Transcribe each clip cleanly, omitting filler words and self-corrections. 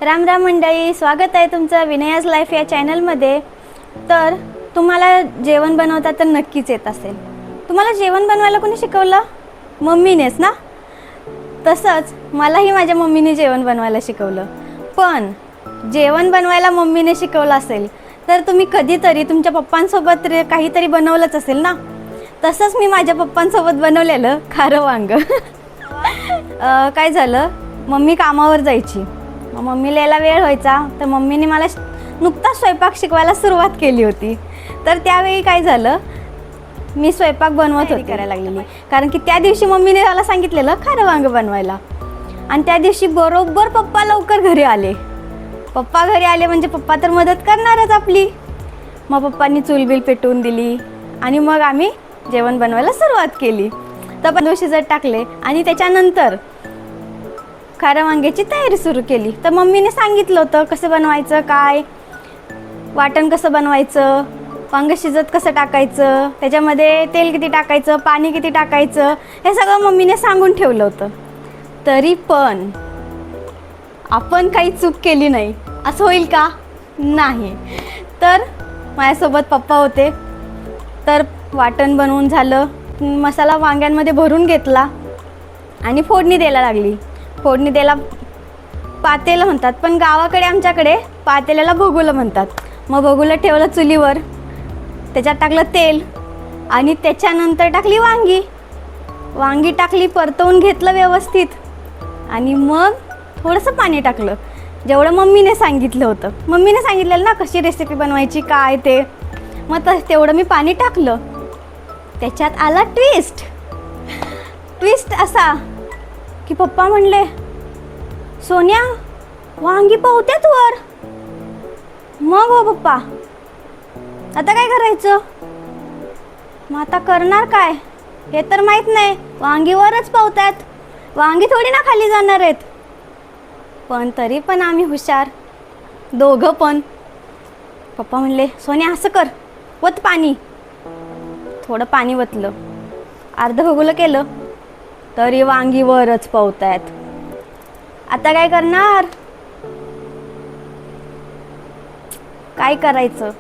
राम राम मंडळी, स्वागत आहे तुमचं विनयाज लाईफ या चॅनलमध्ये। तर तुम्हाला जेवण बनवता तर नक्कीच येत असेल। तुम्हाला जेवण बनवायला कोणी शिकवलं? मम्मीनेच ना। तसंच मलाही माझ्या मम्मीने जेवण बनवायला शिकवलं। पण जेवण बनवायला मम्मीने शिकवलं असेल तर तुम्ही कधीतरी तुमच्या पप्पांसोबत काहीतरी बनवलंच असेल ना। तसंच मी माझ्या पप्पांसोबत बनवलेलं खारं वांग। काय झालं, मम्मी कामावर जायची, मम्मीला यायला वेळ व्हायचा, तर मम्मीने मला नुकताच स्वयंपाक शिकवायला सुरुवात केली होती। तर त्यावेळी काय झालं, मी स्वयंपाक बनवत होती करायला लागलेली, कारण की त्या दिवशी मम्मीने मला सांगितलेलं खारं वांग बनवायला। आणि त्या दिवशी बरोबर पप्पा लवकर घरी आले। पप्पा घरी आले म्हणजे पप्पा तर मदत करणारच आपली। मग पप्पांनी चूलबिल पेटवून दिली आणि मग आम्ही जेवण बनवायला सुरुवात केली। तर पण शिजत टाकले आणि त्याच्यानंतर खारं वांग्याची तयारी सुरू केली। तर मम्मीने सांगितलं होतं कसं बनवायचं, काय वाटण कसं बनवायचं, वांग शिजत कसं टाकायचं, त्याच्यामध्ये तेल किती टाकायचं, पाणी किती टाकायचं, हे सगळं मम्मीने सांगून ठेवलं होतं। तरी पण आपण काही चूक केली नाही असं होईल का? नाही। तर माझ्यासोबत पप्पा होते। तर वाटण बनवून झालं, मसाला वांग्यांमध्ये भरून घेतला आणि फोडणी द्यायला लागली। फोडणी द्यायला पातेलं म्हणतात, पण गावाकडे आमच्याकडे पातेल्याला भगुलं म्हणतात। मग भगुलं ठेवलं चुलीवर, त्याच्यात टाकलं तेल आणि त्याच्यानंतर टाकली वांगी टाकली, परतवून घेतलं व्यवस्थित आणि मग थोडंसं पाणी टाकलं, जेवढं मम्मीने सांगितलं होतं। मम्मीने सांगितलेलं ना कशी रेसिपी बनवायची काय ते, मग तेवढं मी पाणी टाकलं। त्याच्यात आला ट्विस्ट असा की पप्पा म्हणले, सोन्या वांगी पावत्यात वर। मग हो पप्पा, आता काय करायचं? मग आता करणार काय हे तर माहीत नाही, वांगीवरच पावतात, वांगी थोडी ना खाली जाणार आहेत। पण तरी पण आम्ही हुशार दोघं पण। पप्पा म्हणले, सोन्या असं कर, वत पाणी। थोडं पाणी वतलं, अर्ध भगुलं केलं, तरी वांगीवरच पावतायत। आता काय करणार? काय करायचं?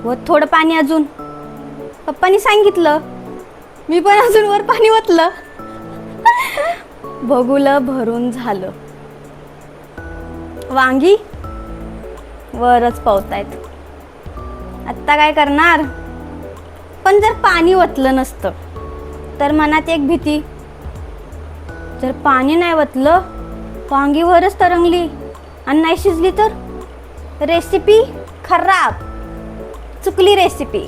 व थोडं पाणी अजून, पप्पांनी सांगितलं, मी पण अजून वर पाणी वतलं। भगुलं भरून झालं, वांगी वरच पावतायत। आता काय करणार? पण जर पाणी वतलं नसतं तर मनात एक भीती, जर पाणी नाही वतलं, वांगी वरच तरंगली आणि नाही शिजली तर रेसिपी खराब, चुकली रेसिपी।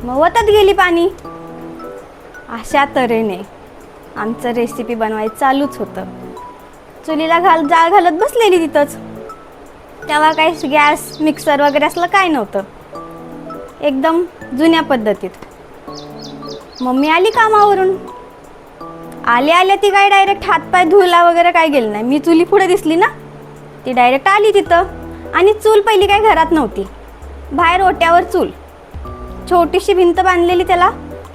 मग वतत गेली पाणी। अशा तऱ्हेने आमचं रेसिपी बनवायचं चालूच होतं। चुलीला जाळ घालत बसलेली तिथंच। तेव्हा काही गॅस मिक्सर वगैरे असलं काय नव्हतं, एकदम जुन्या पद्धतीत। मम्मी आली कामावरून, आल्या ती काय डायरेक्ट हातपाय धुला वगैरे काय गेलं नाही। मी चुली पुढे दिसली ना, ती डायरेक्ट आली तिथं। आणि चूल पहिली काय घरात नव्हती, बाहेर ओट्यावर चूल, छोटीशी भिंत बांधलेली त्याला।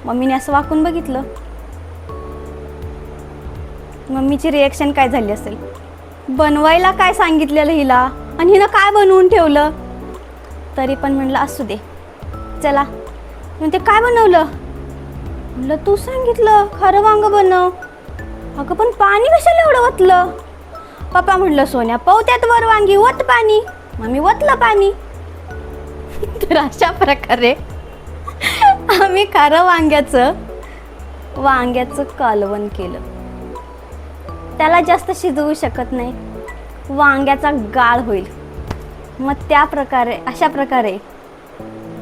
मम्मीने असं वाकून बघितलं, मम्मीची रिॲक्शन काय झाली असेल, बनवायला काय सांगितलेलं हिला आणि हिनं काय बनवून ठेवलं। तरी पण म्हणलं असू दे चला। म्हणते काय बनवलं? म्हणलं तू सांगितलं खारं वांग बनव। अगं पण पाणी कशाला एवढं वतलं? पप्पा म्हणलं, सोन्या पावत्यात वर वांगी, वत पाणी। मग मी वतलं पाणी। तर अशा प्रकारे आम्ही खारं वांग्याचं कालवण केलं। त्याला जास्त शिजवू शकत नाही, वांग्याचा गाळ होईल। मग अशा प्रकारे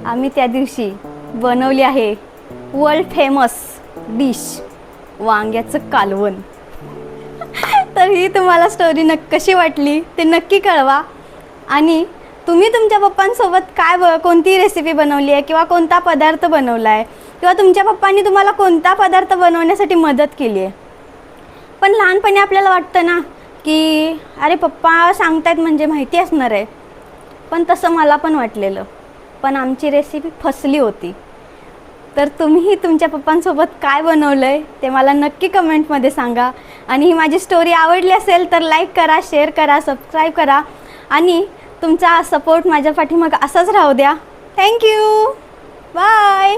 आम्ही त्या दिवशी बनवली आहे वर्ल्ड फेमस डिश वांग्याचं कालवण। तर ही तुम्हाला स्टोरी कशी वाटली ते नक्की कळवा। आणि तुम्ही तुमच्या पप्पांसोबत कोणती रेसिपी बनवली आहे किंवा कोणता पदार्थ बनवला आहे, किंवा तुमच्या पप्पांनी तुम्हाला कोणता पदार्थ बनवण्यासाठी मदत केली आहे। पण लहानपणी आपल्याला वाटतं ना की अरे पप्पा सांगतायत म्हणजे माहिती असणार आहे, पण तसं मला पण वाटलेलं। पण आमची रेसिपी फसली होती। तर तुम्हीही तुमच्या पप्पांसोबत काय बनवलं आहे ते मला नक्की कमेंटमध्ये सांगा. आणि ही माझी स्टोरी आवडली असेल तर लाईक करा, शेअर करा, सबस्क्राईब करा आणि तुमचा सपोर्ट माझ्या पाठीमागं असाच राहू द्या. थँक्यू. बाय.